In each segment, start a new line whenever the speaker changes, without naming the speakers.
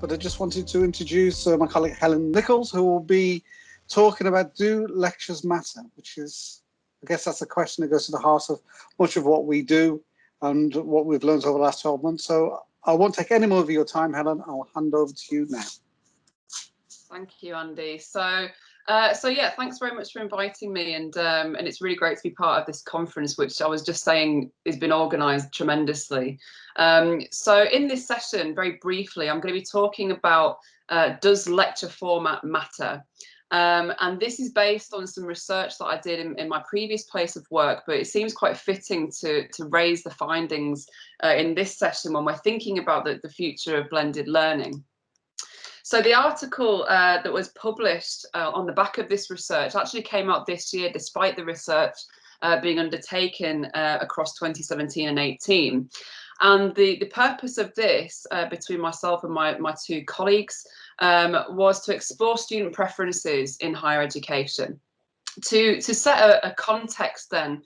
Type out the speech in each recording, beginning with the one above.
but I just wanted to introduce my colleague Helen Nichols, who will be talking about do lectures matter, which is, I guess that's a question that goes to the heart of much of what we do and what we've learned over the last 12 months. So I won't take any more of your time, Helen. I'll hand over to you now.
Thank you, Andy. So yeah, thanks very much for inviting me, and it's really great to be part of this conference, which I was just saying has been organised tremendously. So in this session, very briefly, I'm going to be talking about does lecture format matter? And this is based on some research that I did in my previous place of work, but it seems quite fitting to raise the findings in this session when we're thinking about the future of blended learning. So the article that was published on the back of this research actually came out this year, despite the research being undertaken across 2017 and 18. And the purpose of this, between myself and my two colleagues, was to explore student preferences in higher education, to set a context then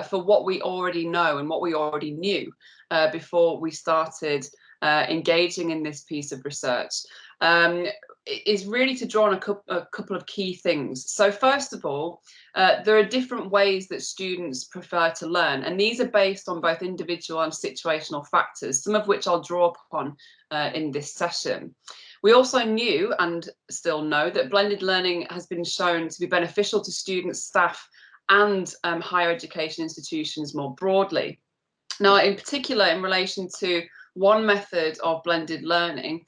for what we already know and what we already knew before we started engaging in this piece of research. Is really to draw on a couple of key things. So first of all, there are different ways that students prefer to learn, and these are based on both individual and situational factors, some of which I'll draw upon in this session. We also knew and still know that blended learning has been shown to be beneficial to students, staff, and higher education institutions more broadly. Now, in particular, in relation to one method of blended learning,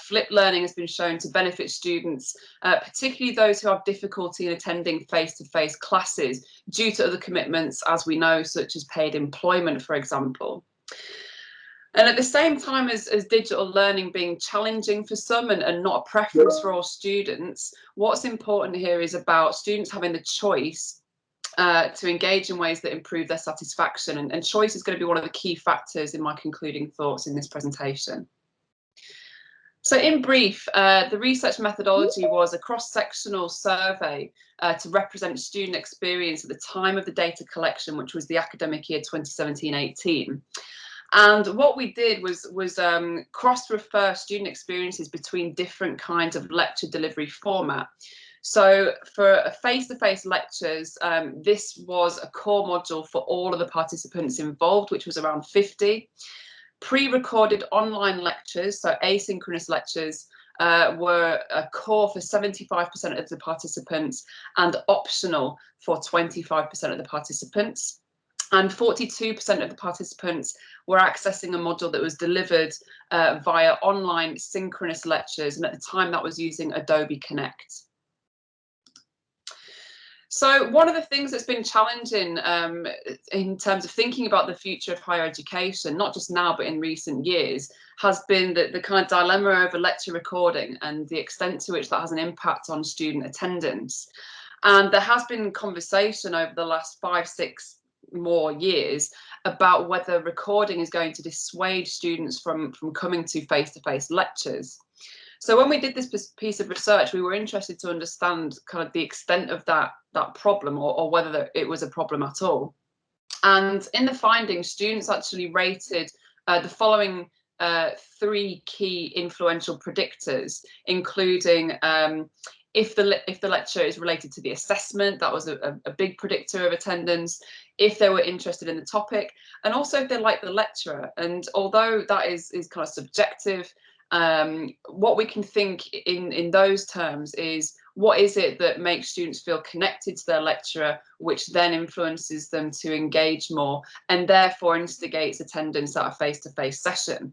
flipped learning has been shown to benefit students, particularly those who have difficulty in attending face-to-face classes due to other commitments, as we know, such as paid employment, for example. And at the same time as digital learning being challenging for some and not a preference for all students, what's important here is about students having the choice to engage in ways that improve their satisfaction, and choice is going to be one of the key factors in my concluding thoughts in this presentation. So in brief, the research methodology was a cross-sectional survey to represent student experience at the time of the data collection, which was the academic year 2017-18. And what we did was cross-refer student experiences between different kinds of lecture delivery format. So for face-to-face lectures, this was a core module for all of the participants involved, which was around 50. Pre-recorded online lectures, so asynchronous lectures, were a core for 75% of the participants and optional for 25% of the participants. And 42% of the participants were accessing a module that was delivered via online synchronous lectures, and at the time that was using Adobe Connect. So one of the things that's been challenging in terms of thinking about the future of higher education, not just now but in recent years, has been the kind of dilemma over lecture recording and the extent to which that has an impact on student attendance. And there has been conversation over the last 5-6 more years about whether recording is going to dissuade students from coming to face-to-face lectures. So when we did this piece of research, we were interested to understand kind of the extent of that problem, or whether it was a problem at all. And in the findings, students actually rated the following 3 key influential predictors, including if the lecture is related to the assessment, that was a big predictor of attendance, if they were interested in the topic, and also if they liked the lecturer. And although that is kind of subjective, what we can think in those terms is, what is it that makes students feel connected to their lecturer, which then influences them to engage more and therefore instigates attendance at a face-to-face session.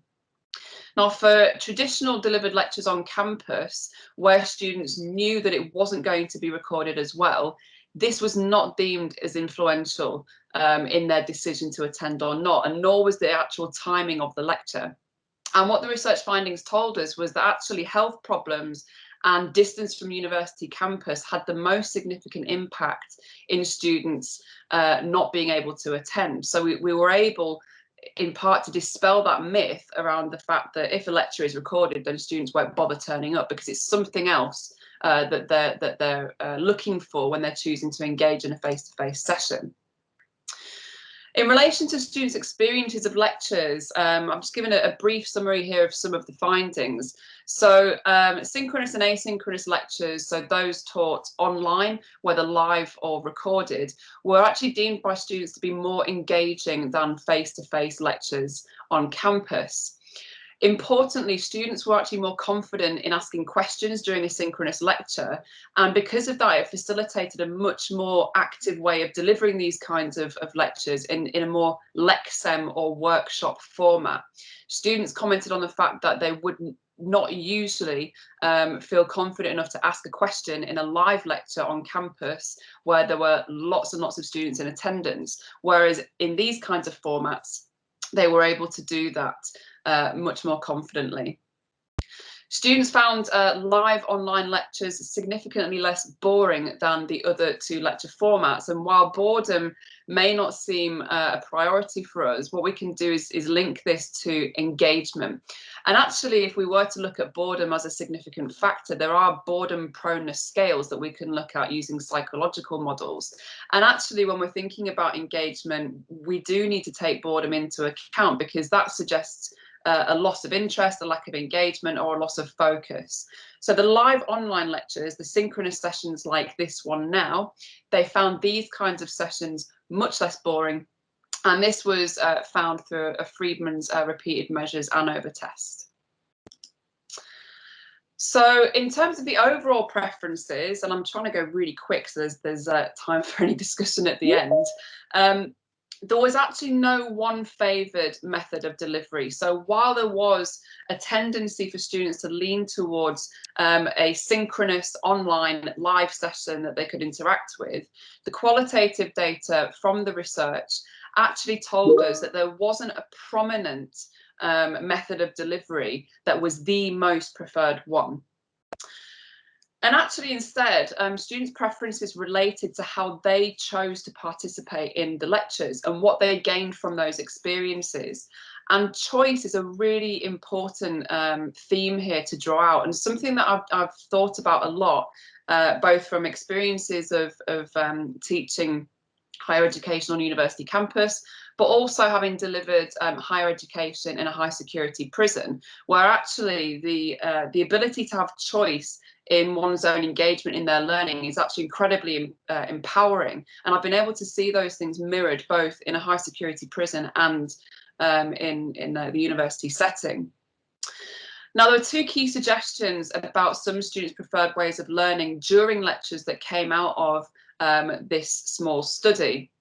Now, for traditional delivered lectures on campus, where students knew that it wasn't going to be recorded as well, this was not deemed as influential in their decision to attend or not, and nor was the actual timing of the lecture. And what the research findings told us was that actually health problems and distance from university campus had the most significant impact in students not being able to attend. So we were able, in part, to dispel that myth around the fact that if a lecture is recorded, then students won't bother turning up, because it's something else that they're looking for when they're choosing to engage in a face-to-face session. In relation to students' experiences of lectures, I'm just giving a brief summary here of some of the findings. So synchronous and asynchronous lectures, so those taught online, whether live or recorded, were actually deemed by students to be more engaging than face-to-face lectures on campus. Importantly, students were actually more confident in asking questions during a synchronous lecture, and because of that, it facilitated a much more active way of delivering these kinds of lectures in a more lexem or workshop format. Students commented on the fact that they would not usually feel confident enough to ask a question in a live lecture on campus where there were lots and lots of students in attendance, whereas in these kinds of formats, they were able to do that much more confidently. Students found live online lectures significantly less boring than the other two lecture formats. And while boredom may not seem a priority for us, what we can do is link this to engagement. And actually, if we were to look at boredom as a significant factor, there are boredom proneness scales that we can look at using psychological models. And actually, when we're thinking about engagement, we do need to take boredom into account, because that suggests a loss of interest, a lack of engagement, or a loss of focus. So the live online lectures, the synchronous sessions like this one now, they found these kinds of sessions much less boring. And this was found through a Friedman's repeated measures ANOVA test. So in terms of the overall preferences, and I'm trying to go really quick so there's time for any discussion at the end, there was actually no one favoured method of delivery. So while there was a tendency for students to lean towards a synchronous online live session that they could interact with, the qualitative data from the research actually told us that there wasn't a prominent method of delivery that was the most preferred one. And actually, instead, students' preferences related to how they chose to participate in the lectures and what they gained from those experiences. And choice is a really important theme here to draw out, and something that I've thought about a lot, both from experiences of teaching higher education on university campus, but also having delivered higher education in a high security prison, where actually the ability to have choice in one's own engagement in their learning is actually incredibly empowering. And I've been able to see those things mirrored both in a high security prison and in the university setting. Now, there are two key suggestions about some students' preferred ways of learning during lectures that came out of this small study.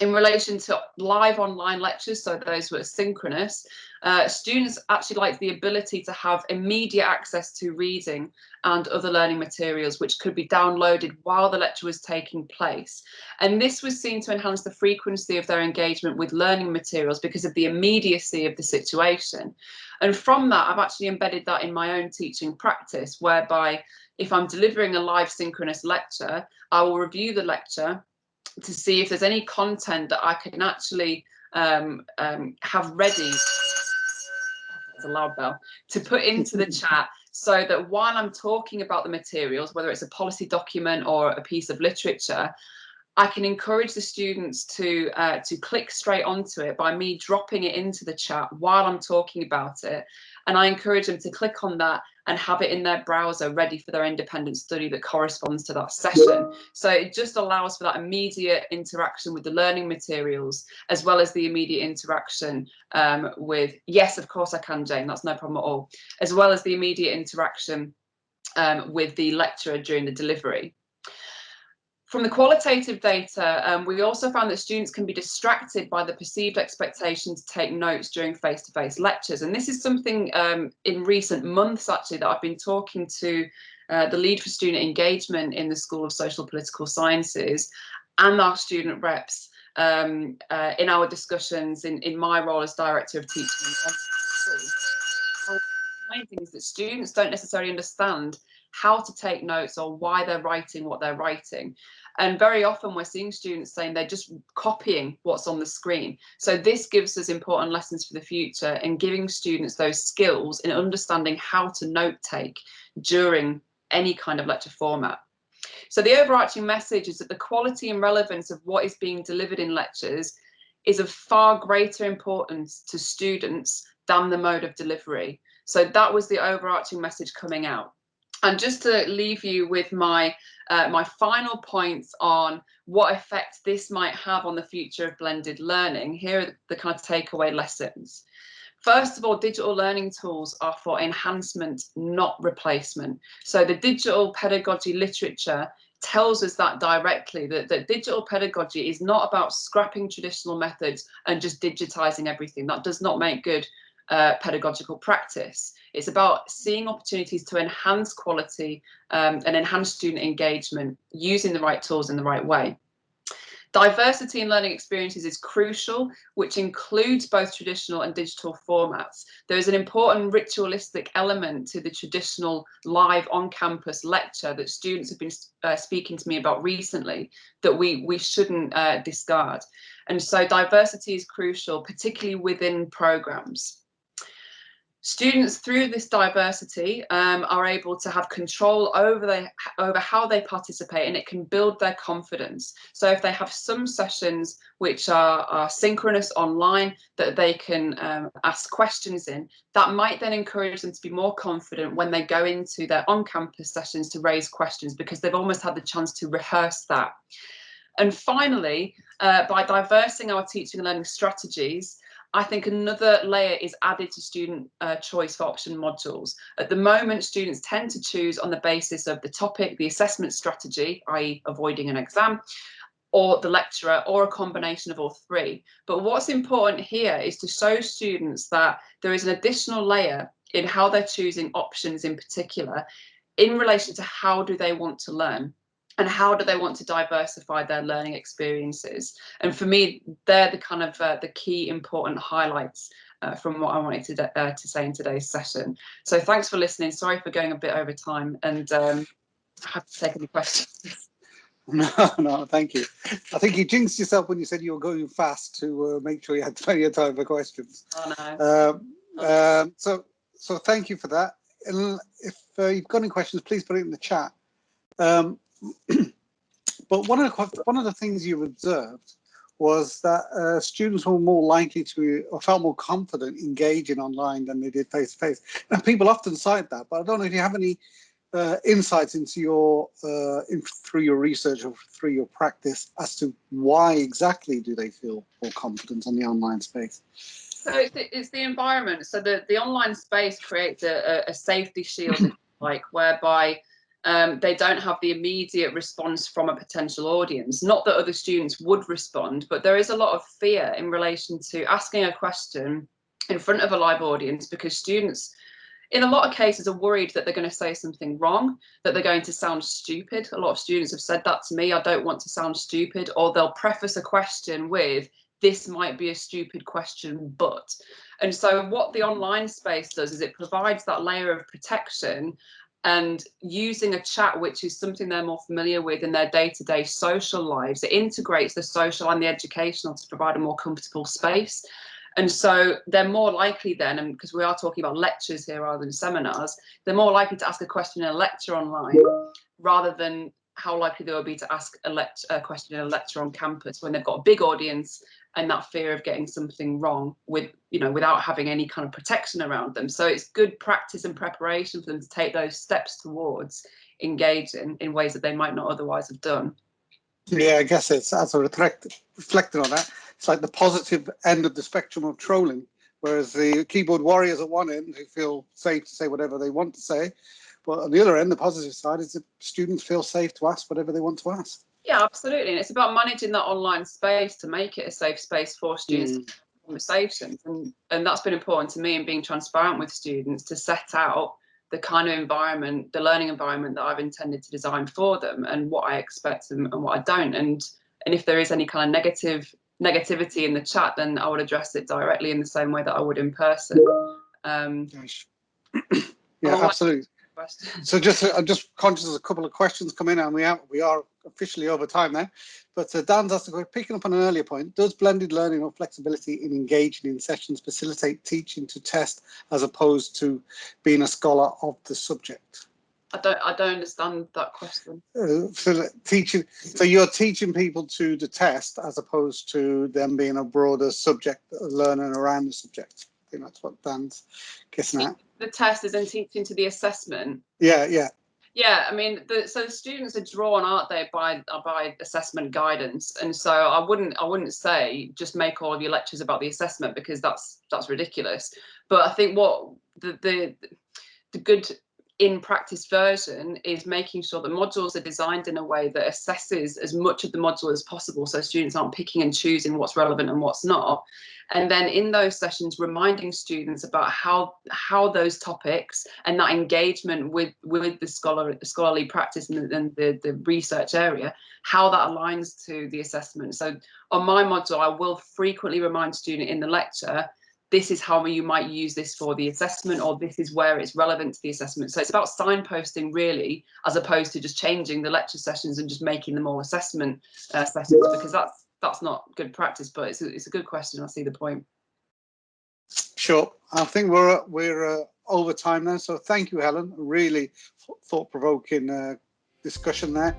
In relation to live online lectures, so those were synchronous, students actually liked the ability to have immediate access to reading and other learning materials, which could be downloaded while the lecture was taking place. And this was seen to enhance the frequency of their engagement with learning materials because of the immediacy of the situation. And from that, I've actually embedded that in my own teaching practice, whereby if I'm delivering a live synchronous lecture, I will review the lecture to see if there's any content that I can actually have ready, it's a loud bell, to put into the chat, so that while I'm talking about the materials, whether it's a policy document or a piece of literature, I can encourage the students to click straight onto it by me dropping it into the chat while I'm talking about it. And I encourage them to click on that and have it in their browser ready for their independent study that corresponds to that session. So it just allows for that immediate interaction with the learning materials, as well as the immediate interaction with, yes, of course I can, Jane, that's no problem at all, as well as the immediate interaction with the lecturer during the delivery. From the qualitative data, we also found that students can be distracted by the perceived expectation to take notes during face-to-face lectures. And this is something in recent months, actually, that I've been talking to the lead for student engagement in the School of Social Political Sciences and our student reps in our discussions in my role as Director of Teaching. Finding is that students don't necessarily understand how to take notes or why they're writing what they're writing. And very often we're seeing students saying they're just copying what's on the screen. So this gives us important lessons for the future in giving students those skills in understanding how to note take during any kind of lecture format. So the overarching message is that the quality and relevance of what is being delivered in lectures is of far greater importance to students than the mode of delivery. So that was the overarching message coming out. And just to leave you with my my final points on what effect this might have on the future of blended learning, here are the kind of takeaway lessons. First of all, digital learning tools are for enhancement, not replacement. So the digital pedagogy literature tells us that directly, that digital pedagogy is not about scrapping traditional methods and just digitizing everything. That does not make good pedagogical practice. It's about seeing opportunities to enhance quality and enhance student engagement using the right tools in the right way. Diversity in learning experiences is crucial, which includes both traditional and digital formats. There is an important ritualistic element to the traditional live on-campus lecture that students have been speaking to me about recently that we shouldn't discard. And so diversity is crucial, particularly within programs. Students, through this diversity, are able to have control over how they participate, and it can build their confidence. So if they have some sessions which are synchronous online that they can ask questions in, that might then encourage them to be more confident when they go into their on-campus sessions to raise questions, because they've almost had the chance to rehearse that. And finally, by diversing our teaching and learning strategies, I think another layer is added to student choice for option modules. At the moment, students tend to choose on the basis of the topic, the assessment strategy, i.e. avoiding an exam, or the lecturer, or a combination of all three. But what's important here is to show students that there is an additional layer in how they're choosing options in particular in relation to how do they want to learn. And how do they want to diversify their learning experiences? And for me, they're the kind of the key important highlights from what I wanted to say in today's session. So thanks for listening. Sorry for going a bit over time, and I have to take any questions.
No, thank you. I think you jinxed yourself when you said you were going fast to make sure you had plenty of time for questions.
Oh, no.
So thank you for that. And if you've got any questions, please put it in the chat. But one of the things you've observed was that students were more likely to, or felt more confident engaging online than they did face to face. And people often cite that, but I don't know if you have any insights into your through your research or through your practice as to why exactly do they feel more confident in the online space.
So it's the environment. So the online space creates a safety shield, like, whereby they don't have the immediate response from a potential audience. Not that other students would respond, but there is a lot of fear in relation to asking a question in front of a live audience, because students, in a lot of cases, are worried that they're going to say something wrong, that they're going to sound stupid. A lot of students have said that to me: I don't want to sound stupid. Or they'll preface a question with, this might be a stupid question, but. And so what the online space does is it provides that layer of protection, and using a chat, which is something they're more familiar with in their day-to-day social lives, it integrates the social and the educational to provide a more comfortable space. And so they're more likely then, and because we are talking about lectures here rather than seminars, they're more likely to ask a question in a lecture online rather than how likely they will be to ask a question in a lecture on campus when they've got a big audience and that fear of getting something wrong with, without having any kind of protection around them. So it's good practice and preparation for them to take those steps towards engaging in ways that they might not otherwise have done.
Yeah, I guess it's, as a reflecting on that, it's like the positive end of the spectrum of trolling, whereas the keyboard warriors at one end who feel safe to say whatever they want to say, but on the other end, the positive side is that students feel safe to ask whatever they want to ask.
Yeah, absolutely. And it's about managing that online space to make it a safe space for students to have conversations. And that's been important to me, in being transparent with students to set out the kind of environment, the learning environment that I've intended to design for them, and what I expect and what I don't. And if there is any kind of negativity in the chat, then I would address it directly in the same way that I would in person.
Yeah, absolutely. So I'm just conscious there's a couple of questions come in, and we are officially over time now. But Dan's asked, picking up on an earlier point, does blended learning or flexibility in engaging in sessions facilitate teaching to test as opposed to being a scholar of the subject?
I don't understand that question.
So you're teaching people to the test as opposed to them being a broader subject, learning around the subject. I think that's what Dan's guessing at.
The test is in teaching to the assessment.
Yeah.
Yeah, I mean, so the students are drawn, aren't they, by assessment guidance, and so I wouldn't say just make all of your lectures about the assessment, because that's ridiculous. But I think what the good in practice version is making sure that modules are designed in a way that assesses as much of the module as possible, so students aren't picking and choosing what's relevant and what's not. And then in those sessions, reminding students about how those topics and that engagement with the scholarly practice and the research area, how that aligns to the assessment. So on my module, I will frequently remind students in the lecture, this is how you might use this for the assessment, or this is where it's relevant to the assessment. So it's about signposting, really, as opposed to just changing the lecture sessions and just making them all assessment sessions, because that's not good practice. But it's a good question. I see the point.
Sure. I think we're over time now. So thank you, Helen. Really thought-provoking discussion there.